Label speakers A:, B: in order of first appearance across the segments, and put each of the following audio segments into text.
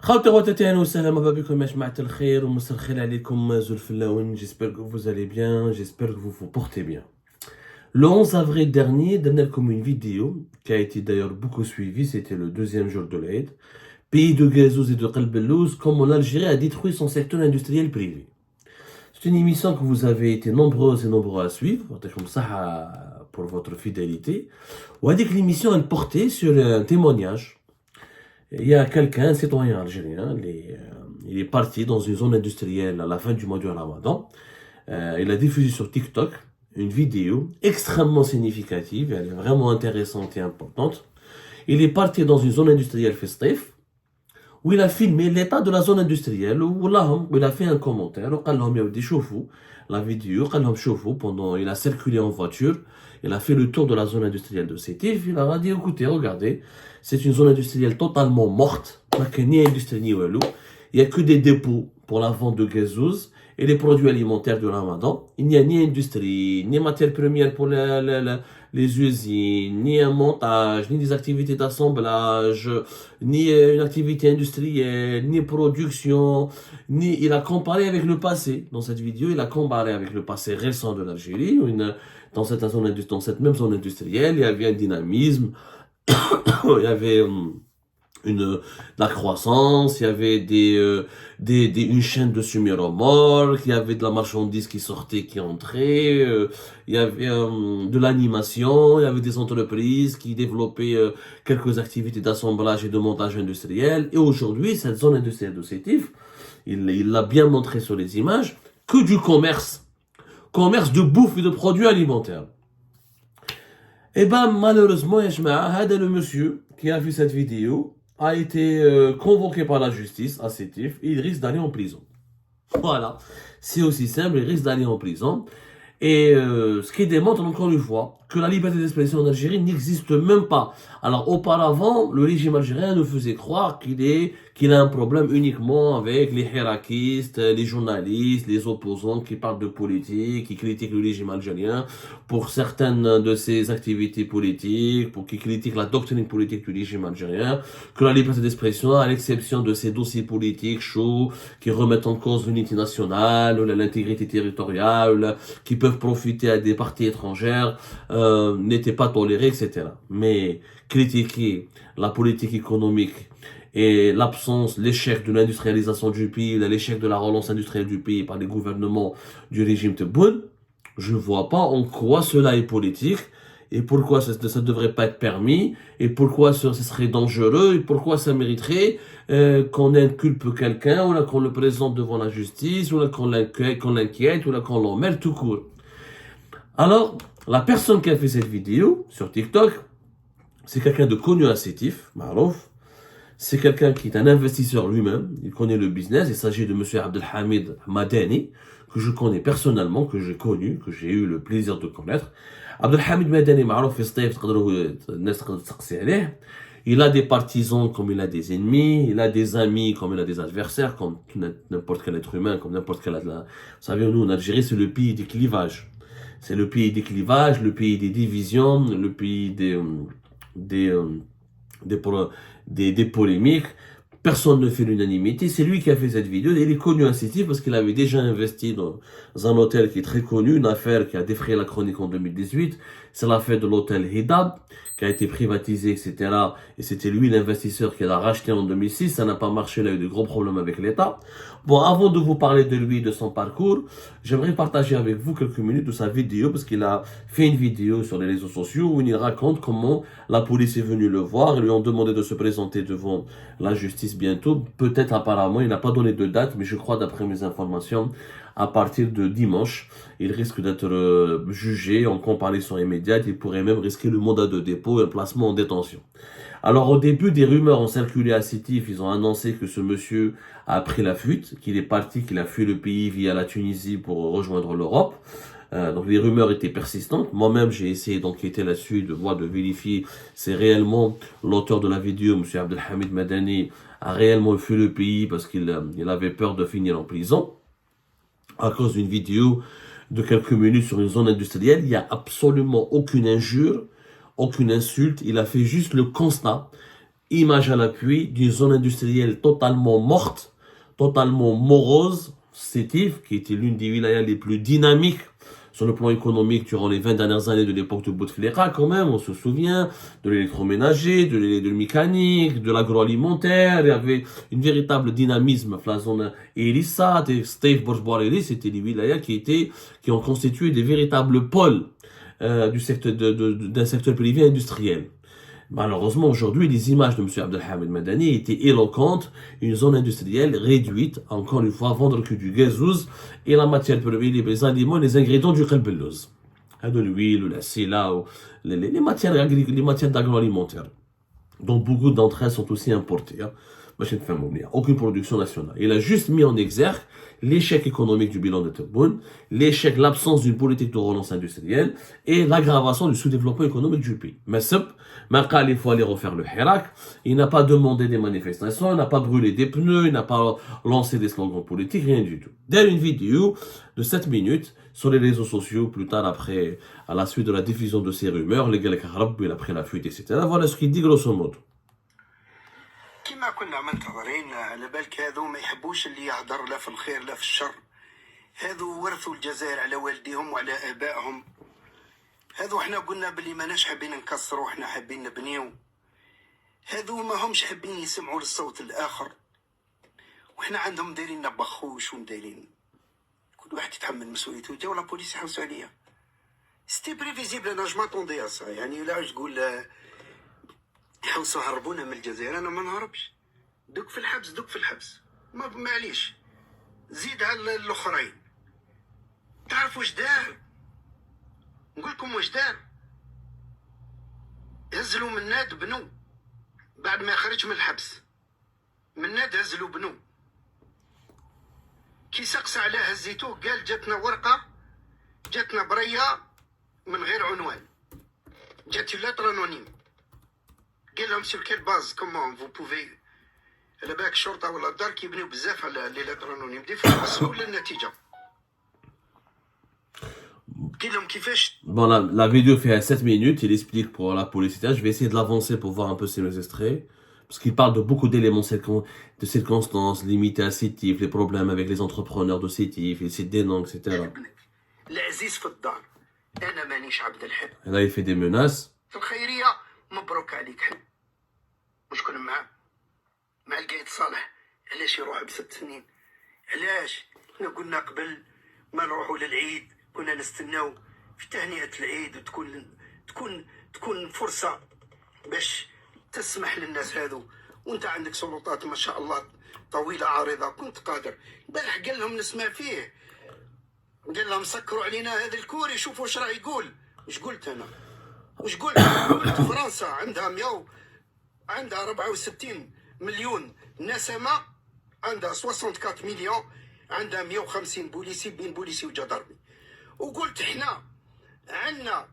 A: خاوتي خواتاتي اهلا وسهلا مرحبا بكم يا جماعة الخير ومساء الخير عليكم زول فلاون. J'espère que vous allez bien, j'espère que vous vous portez bien. Le 11 avril dernier, donné comme une vidéo qui a été d'ailleurs beaucoup suivie, c'était le deuxième jour de l'Aïd. Pays de Gazouz et de Qalbelouz, comment l'Algérie a détruit son secteur industriel privé. C'est une émission que vous avez été nombreuses et nombreux à suivre, comme ça pour votre fidélité. Ou avec l'émission, elle portait sur un témoignage. Il y a quelqu'un, un citoyen algérien, il est parti dans une zone industrielle à la fin du mois du Ramadan. Il a diffusé sur TikTok une vidéo extrêmement significative, elle est vraiment intéressante et importante. Il est parti dans une zone industrielle festive, où il a filmé l'état de la zone industrielle, où il a fait un commentaire, la vidéo, pendant il a circulé en voiture, il a fait le tour de la zone industrielle de Sétif, il a dit, écoutez, regardez, c'est une zone industrielle totalement morte, ni industrie ni walou, il n'y a que des dépôts pour la vente de gazouz et les produits alimentaires du Ramadan. Il n'y a ni industrie, ni matières premières pour les usines, ni un montage, ni des activités d'assemblage, ni une activité industrielle, ni production, ni... Il a comparé avec le passé. Dans cette vidéo, il a comparé avec le passé récent de l'Algérie. Dans cette même zone industrielle, il y avait un dynamisme, il y avait la croissance, il y avait une chaîne de semi-remorques, il y avait de la marchandise qui sortait, qui entrait, il y avait de l'animation, il y avait des entreprises qui développaient quelques activités d'assemblage et de montage industriel. Et aujourd'hui, cette zone industrielle de Sétif, il l'a bien montré sur les images, que du commerce de bouffe et de produits alimentaires. Et ben malheureusement, le monsieur qui a vu cette vidéo a été convoqué par la justice à Sétif et il risque d'aller en prison. Voilà, c'est aussi simple, il risque d'aller en prison. Et ce qui démontre encore une fois que la liberté d'expression en Algérie n'existe même pas. Alors auparavant, le régime algérien nous faisait croire qu'il a un problème uniquement avec les hirakistes, les journalistes, les opposants qui parlent de politique, qui critiquent le régime algérien pour certaines de ses activités politiques, pour qui critiquent la doctrine politique du régime algérien, que la liberté d'expression, à l'exception de ces dossiers politiques chauds qui remettent en cause l'unité nationale, ou l'intégrité territoriale, qui peuvent profiter à des parties étrangères, n'était pas toléré, etc. Mais critiquer la politique économique et l'absence, l'échec de l'industrialisation du pays, l'échec de la relance industrielle du pays par les gouvernements du régime Tebboune, je vois pas en quoi cela est politique et pourquoi ça ne devrait pas être permis et pourquoi ce serait dangereux et pourquoi ça mériterait qu'on inculpe quelqu'un ou là qu'on le présente devant la justice ou là qu'on l'inquiète ou là qu'on l'emmerde tout court. Alors, la personne qui a fait cette vidéo sur TikTok, c'est quelqu'un de connu à Sétif, Marouf. C'est quelqu'un qui est un investisseur lui-même, il connaît le business, il s'agit de monsieur Abdelhamid Madani, que je connais personnellement, que j'ai connu, que j'ai eu le plaisir de connaître. Abdelhamid Madani, Marouf, il a des partisans comme il a des ennemis, il a des amis comme il a des adversaires, comme n'importe quel être humain, comme n'importe quel... Vous savez, nous, en Algérie, c'est le pays des clivages. C'est le pays des clivages, le pays des divisions, le pays des polémiques. Personne ne fait l'unanimité. C'est lui qui a fait cette vidéo. Il est connu à Sétif parce qu'il avait déjà investi dans un hôtel qui est très connu, une affaire qui a défrayé la chronique en 2018. C'est l'affaire de l'hôtel Hidab, qui a été privatisé, etc. Et c'était lui l'investisseur qui l'a racheté en 2006. Ça n'a pas marché, il a eu de gros problèmes avec l'État. Bon, avant de vous parler de lui, de son parcours, j'aimerais partager avec vous quelques minutes de sa vidéo, parce qu'il a fait une vidéo sur les réseaux sociaux où il raconte comment la police est venue le voir et lui ont demandé de se présenter devant la justice bientôt. Peut-être apparemment, il n'a pas donné de date, mais je crois d'après mes informations, à partir de dimanche, il risque d'être jugé en comparution immédiate. Il pourrait même risquer le mandat de dépôt et un placement en détention. Alors au début, des rumeurs ont circulé à Sétif. Ils ont annoncé que ce monsieur a pris la fuite, qu'il est parti, qu'il a fui le pays via la Tunisie pour rejoindre l'Europe. Donc les rumeurs étaient persistantes. Moi-même, j'ai essayé d'enquêter là-dessus, de voir, de vérifier si réellement l'auteur de la vidéo, M. Abdelhamid Madani, a réellement fui le pays parce qu'il avait peur de finir en prison à cause d'une vidéo de quelques minutes sur une zone industrielle. Il n'y a absolument aucune injure, aucune insulte. Il a fait juste le constat Image à l'appui d'une zone industrielle totalement morte, totalement morose, Sétif, qui était l'une des wilayas les plus dynamiques sur le plan économique durant les 20 dernières années de l'époque de Bouteflika, quand même, on se souvient, de l'électroménager, de la mécanique, de l'agroalimentaire, il y avait une véritable dynamisme. La zone Elissa, Steve Bourg-Boirély, c'était les wilayas qui ont constitué des véritables pôles du secteur d'un secteur privé industriel. Malheureusement, aujourd'hui, les images de M. Abdelhamid Madani étaient éloquentes. Une zone industrielle réduite, encore une fois, vendre que du gazouz et la matière première, les aliments, les ingrédients du kalbelouz. De l'huile, la sila, les matières d'agroalimentaire. Donc beaucoup d'entre elles sont aussi importées. Il n'y a aucune production nationale. Il a juste mis en exergue l'échec économique du bilan de Tebboune, l'échec, l'absence d'une politique de relance industrielle et l'aggravation du sous-développement économique du pays. Mais il faut aller refaire le Hirak. Il n'a pas demandé des manifestations, il n'a pas brûlé des pneus, il n'a pas lancé des slogans politiques, rien du tout. Dès une vidéo de 7 minutes sur les réseaux sociaux, plus tard après, à la suite de la diffusion de ces rumeurs, les gars, il a pris la fuite, etc. Voilà ce qu'il dit grosso modo.
B: كما كنا منتظرين على بالك هذو ما يحبوش اللي يهضر لا في الخير لا في الشر. هذو ورثوا الجزائر على والديهم وعلى آبائهم. هذو احنا قلنا باللي ماناش حابين نكسروا، احنا حابين نبنيو. هذو ما همش حابين يسمعوا للصوت الآخر، واحنا عندهم دايرين بخوش ومدايرين كل واحد يتحمل مسؤوليته. جاو لا بوليس يحوسوا عليا. ستي بريفيزيبل، انا جو ماتوندي ا يعني لا تقول يحوسوا هربونا من الجزائر، انا ما نهربش. دوك في الحبس، دوك في الحبس، ما معليش. زيد على الاخرين. تعرف واش دار؟ نقول لكم واش دار. هزلوا مناد بنو بعد ما خرج من الحبس. مناد هزلوا بنو، كي سقس عليه هزيتوه قال جاتنا ورقه، جاتنا بريه من غير عنوان، جات لاتر انونيم. قال لهم سير كيل باز كومون فو بوفي، على بالك الشرطه ولا الدار كيبنيو بزاف على لي لاتر انونيم دي فوا وصلوا للنتيجه. قال لهم كيفاش.
A: Bon, la vidéo fait 7 minutes, il explique pour la police, etc. Je vais essayer de l'avancer pour voir un peu ces extraits. Parce qu'il parle de beaucoup d'éléments de circonstances limitées à Sétif, les problèmes avec les entrepreneurs de Sétif, les sites des noms, etc.
B: العزيز في الدار، انا مانيش عبد الحب.
A: Et là, il fait des menaces.
B: في الخيريه مبروك عليك حل. وشكون معاه؟ مع القايد صالح. علاش يروح ب6 سنين؟ علاش؟ احنا قلنا قبل ما نروحوا للعيد كنا نستناو في تهنئة العيد، وتكون فرصة باش تسمح للناس هذو، وانت عندك سلطات ما شاء الله طويلة عريضة، كنت قادر. البارح قال لهم نسمع فيه، قال لهم سكروا علينا هذا الكوري، شوفوا واش راه يقول. واش قلت انا؟ واش قلت؟ قلت فرنسا عندها 64 مليون نسمة، عندها 64 مليون، عندها 150 بوليسي بين بوليسي وجدرمي. وقلت احنا عندنا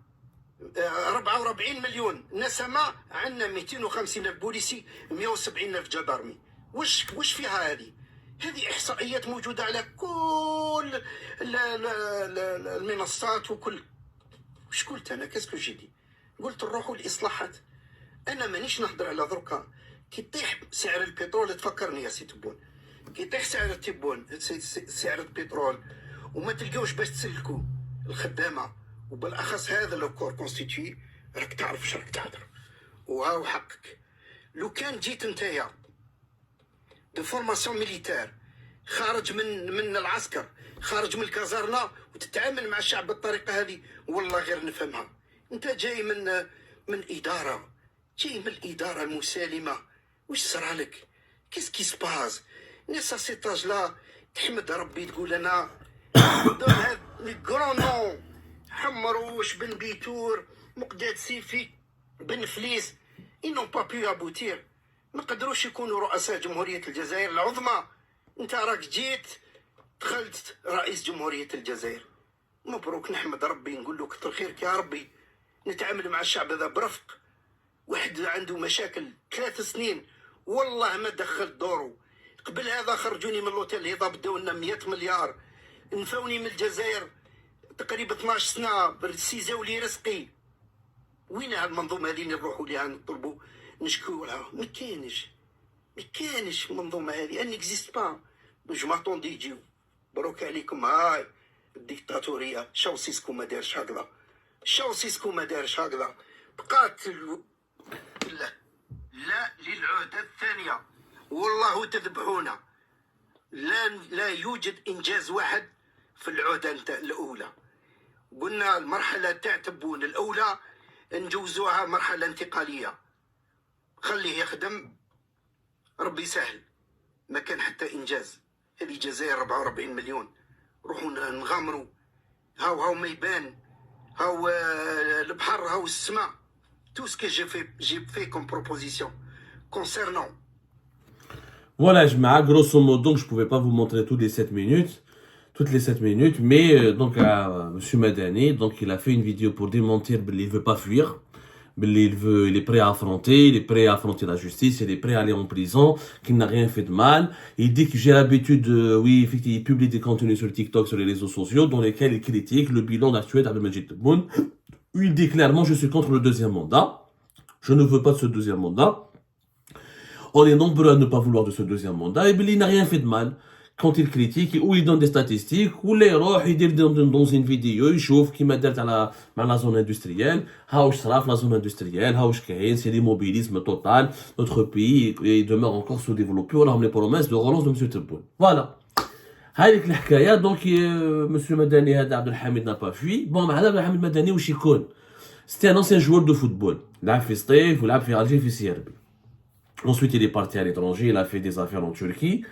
B: 44 مليون نسمة، عندنا 250 ألف بوليسي، 170 ألف جدرمي. وش فيها هذه إحصائيات موجودة على كل المنصات وكل. وش قلت أنا؟ كاسكو جيدي قلت نروحوا الإصلاحات. أنا مانيش نهضر على دركا كي يطيح سعر البترول. تفكرني يا سي تبون، كي يطيح سعر البترول وما تلقاوش باش تسلكوا الخدامه، وبالاخص هذا لو كور كونستيتوي، راك تعرف اش راك تهضر. وهاو حقك. لو كان جيت نتايا دو فورماسيون ميليتير، خارج من العسكر، خارج من الكازارنا، وتتعامل مع الشعب بالطريقه هذه، والله غير نفهمها. انت جاي من اداره، جاي من الاداره المسالمه. واش صرالك؟ كيس كي سباز نيسا سيتاج لا تحمد ربي تقول انا دون هاد لي كرون نون، حمروش، بن بيتور، مقداد سيفي، بن فليس، إنهم با بيو ابوتير، ما قدروش يكونوا رؤساء جمهورية الجزائر العظمى. انت راك جيت دخلت رئيس جمهورية الجزائر، مبروك، نحمد ربي، نقول له كتر خيرك يا ربي. نتعامل مع الشعب هذا برفق. واحد عنده مشاكل 3 سنين والله ما دخل دوره. قبل هذا خرجوني من لوتيل الهضاب، داو لنا 100 مليار، نفوني من الجزائر تقريبا 12 سنه، سيزاو لي رزقي. وين هاد المنظومه هذه اللي نروحوا ليها نطلبوا نشكو لها. ما كاينش المنظومه هذه، ان اكزيست با. جو ماتوندي يجيو بروك عليكم. هاي الديكتاتوريه. شاوسيسكو ما دارش هكذا. بقات لا للعهده الثانيه والله تذبحونا. لا يوجد انجاز واحد في العهده الاولى. قلنا المرحله تاع تبون الاولى نجوزوها مرحله انتقاليه، خليه يخدم ربي يسهل. ما كان حتى انجاز. هذه الجزائر 44 مليون، روحوا نغامروا. هاو ما يبان، هاو البحر، هاو السماء. tout ce que j'ai fait comme proposition concernant.
A: Voilà, grosso modo, je ne pouvais pas vous montrer toutes les 7 minutes, mais donc Monsieur Madani, donc il a fait une vidéo pour démentir qu'il ne veut pas fuir, il est prêt à affronter la justice, il est prêt à aller en prison, qu'il n'a rien fait de mal. Il dit que j'ai l'habitude, oui, effectivement, il publie des contenus sur TikTok, sur les réseaux sociaux, dans lesquels il critique le bilan actuel d'Abdelmadjid Tebboune. Il dit clairement, je suis contre le deuxième mandat. Je ne veux pas de ce deuxième mandat. On est nombreux à ne pas vouloir de ce deuxième mandat. Et bien, il n'a rien fait de mal. Quand il critique, ou il donne des statistiques, ou il dit dans une vidéo, il chauffe qui m'a dit à la zone industrielle, la zone industrielle, c'est l'immobilisme total. Notre pays il demeure encore sous-développé. On a les promesses de relance de M. Tebboune. Voilà. Donc, M. Madani Abdelhamid n'a pas fui. Bon, Abdelhamid Madani, où c'était un ancien joueur de football. Il a fait Steve, il a fait Alger, il a fait CRB. Ensuite, il est parti à l'étranger, il a fait des affaires en Turquie.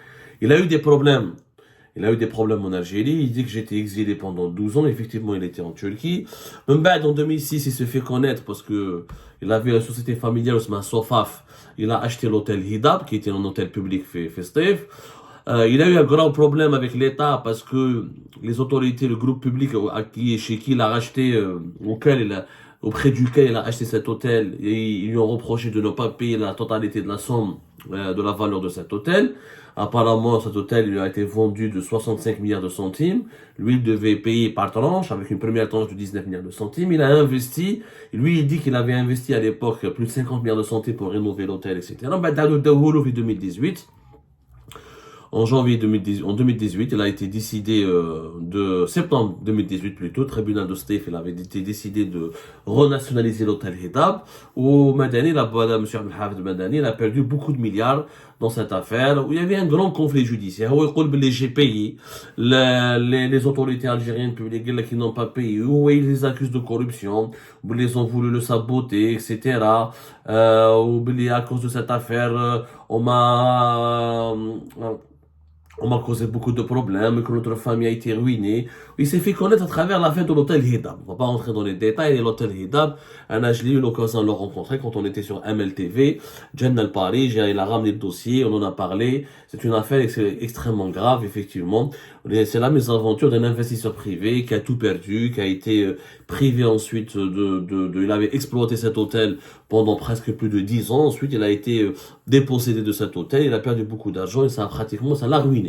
A: Il a eu des problèmes. En Algérie. Il dit que j'étais exilé pendant 12 ans. Effectivement, il était en Turquie. Même en 2006, il se fait connaître parce que il avait la société familiale, Sofaf. Il a acheté l'hôtel Hidab, qui était un hôtel public festif. Il a eu un grand problème avec l'État parce que les autorités, le groupe public chez qui il a racheté, auprès duquel il a acheté cet hôtel, et ils lui ont reproché de ne pas payer la totalité de la somme de la valeur de cet hôtel. Apparemment, cet hôtel lui a été vendu de 65 milliards de centimes. Lui, il devait payer par tranche, avec une première tranche de 19 milliards de centimes. Il a investi. Lui, il dit qu'il avait investi à l'époque plus de 50 milliards de centimes pour rénover l'hôtel, etc. Dans le 2018, en 2018, il a été décidé de septembre 2018 plutôt, tribunal de Steve, il avait été décidé de renationaliser l'hôtel Hidab, où Madani, M. Abdelhamid Madani, il a perdu beaucoup de milliards dans cette affaire, où il y avait un grand conflit judiciaire, où il dit que j'ai payé, les autorités algériennes publiques qui n'ont pas payé, où ils les accusent de corruption, où ils ont voulu le saboter, etc. Où à cause de cette affaire, on m'a causé beaucoup de problèmes, que notre famille a été ruinée. Il s'est fait connaître à travers l'affaire de l'hôtel Hidab. On va pas rentrer dans les détails. L'hôtel Hidab, j'ai eu l'occasion de le rencontrer quand on était sur MLTV. Jannal Paris, il a ramené le dossier, on en a parlé. C'est une affaire extrêmement grave, effectivement. C'est la mésaventure d'un investisseur privé qui a tout perdu, qui a été privé ensuite il avait exploité cet hôtel pendant presque plus de 10 ans. Ensuite, il a été dépossédé de cet hôtel. Il a perdu beaucoup d'argent et ça l'a ruiné.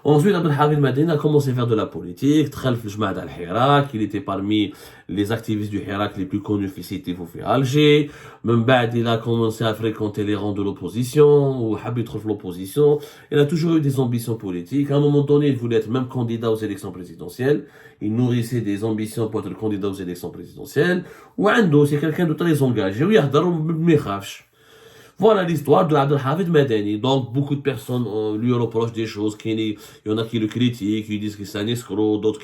A: Ensuite, Abdelhamid Madani a commencé à faire de la politique, il était parmi les activistes du Hirak les plus connus في Alger. Même il a commencé à fréquenter les rangs de l'opposition, ou habiter l'opposition. Il a toujours eu des ambitions politiques. À un moment donné, il voulait être même candidat aux élections présidentielles. Il nourrissait des ambitions pour être candidat aux élections présidentielles. Ou c'est quelqu'un de très engagé. Voilà l'histoire de Abdelhamid Madani. Donc, beaucoup de personnes lui reprochent des choses. Il y en a qui le critiquent, qui disent que c'est un escroc, d'autres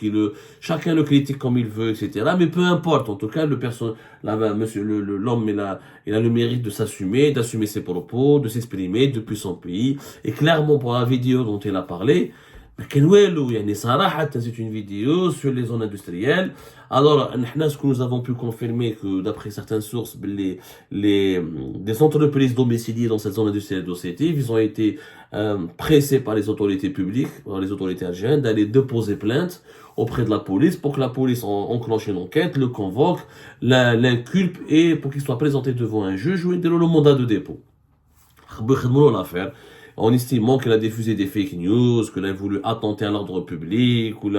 A: chacun le critique comme il veut, etc. Mais peu importe. En tout cas, l'homme, il a le mérite de d'assumer ses propos, de s'exprimer depuis son pays. Et clairement, pour la vidéo dont il a parlé, c'est une vidéo sur les zones industrielles. Alors, ce que nous avons pu confirmer que d'après certaines sources, des entreprises domiciliées dans cette zone industrielle d'Ossétie, ils ont été pressés par les autorités publiques, par les autorités algériennes, d'aller déposer plainte auprès de la police pour que la police enclenche une enquête, le convoque, l'inculpe et pour qu'il soit présenté devant un juge ou il donne le mandat de dépôt. l'affaire. en estimant qu'il a diffusé des fake news, qu'il a voulu attenter à l'ordre public, ou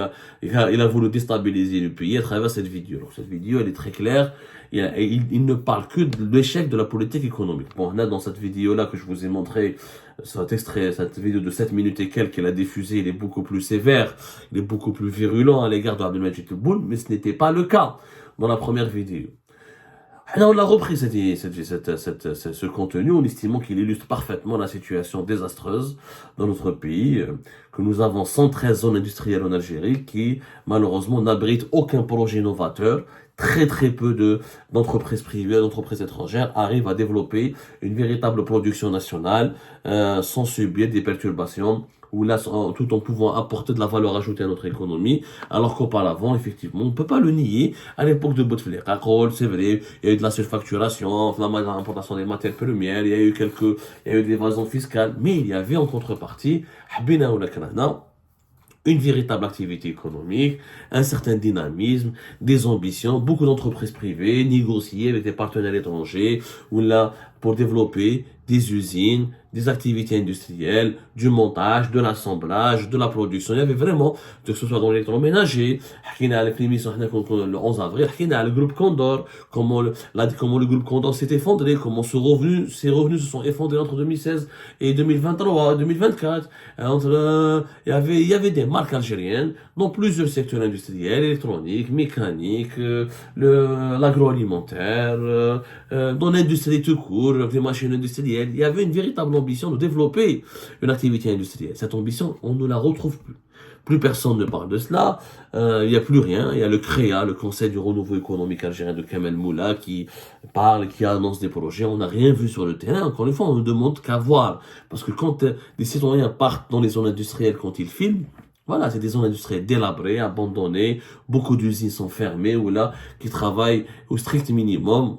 A: il a voulu déstabiliser le pays à travers cette vidéo. Alors, cette vidéo, elle est très claire. Il ne parle que de l'échec de la politique économique. Bon, là, dans cette vidéo-là que je vous ai montré, cette vidéo de 7 minutes et quelques qu'il a diffusée, il est beaucoup plus sévère, il est beaucoup plus virulent à l'égard de Abdelmajid Tebboune, mais ce n'était pas le cas dans la première vidéo. Alors, on a repris ce contenu en estimant qu'il illustre parfaitement la situation désastreuse dans notre pays, que nous avons 113 zones industrielles en Algérie qui, malheureusement, n'abritent aucun projet novateur. Très peu d'entreprises privées, d'entreprises étrangères arrivent à développer une véritable production nationale sans subir des perturbations ou là, tout en pouvant apporter de la valeur ajoutée à notre économie, alors qu'auparavant, effectivement, on ne peut pas le nier, à l'époque de Bouteflika, c'est vrai, il y a eu de la surfacturation, l'importation des matières premières, il y a eu de l'évasion fiscale, mais il y avait en contrepartie, Habina ou la Kanana, une véritable activité économique, un certain dynamisme, des ambitions, beaucoup d'entreprises privées négociées avec des partenaires étrangers ou là pour développer des usines, des activités industrielles, du montage, de l'assemblage, de la production. Il y avait vraiment, que ce soit dans l'électroménager, le 11 avril, le groupe Condor, comment le groupe Condor s'est effondré, comment ses revenus se sont effondrés entre 2016 et 2023, 2024. Il y avait des marques algériennes dans plusieurs secteurs industriels, électroniques, mécaniques, l'agroalimentaire, dans l'industrie tout court, les machines industrielles. Il y avait une véritable ambition de développer une activité industrielle. Cette ambition, on ne la retrouve plus. Plus personne ne parle de cela, il n'y a plus rien. Il y a le CREA, le Conseil du renouveau économique algérien de Kamel Moula, qui parle, qui annonce des projets. On n'a rien vu sur le terrain. Encore une fois, on ne demande qu'à voir. Parce que quand des citoyens partent dans les zones industrielles quand ils filment, voilà, c'est des zones industrielles délabrées, abandonnées, beaucoup d'usines sont fermées ou là, qui travaillent au strict minimum,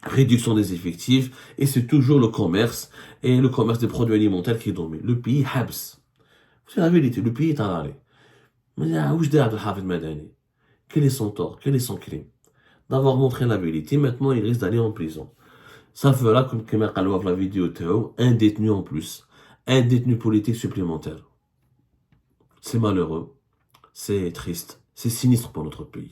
A: réduction des effectifs, et c'est toujours le commerce et le commerce des produits alimentaires qui domine. Le pays habs. C'est la vérité, le pays est à l'arrêt. Mais où je dis à Abdelhafid Madani, quel est son tort, quel est son crime? D'avoir montré la vérité, maintenant il risque d'aller en prison. Ça fera, comme Kemal Kalouaf la vidéo Théo, un détenu en plus, un détenu politique supplémentaire. C'est malheureux, c'est triste, c'est sinistre pour notre pays.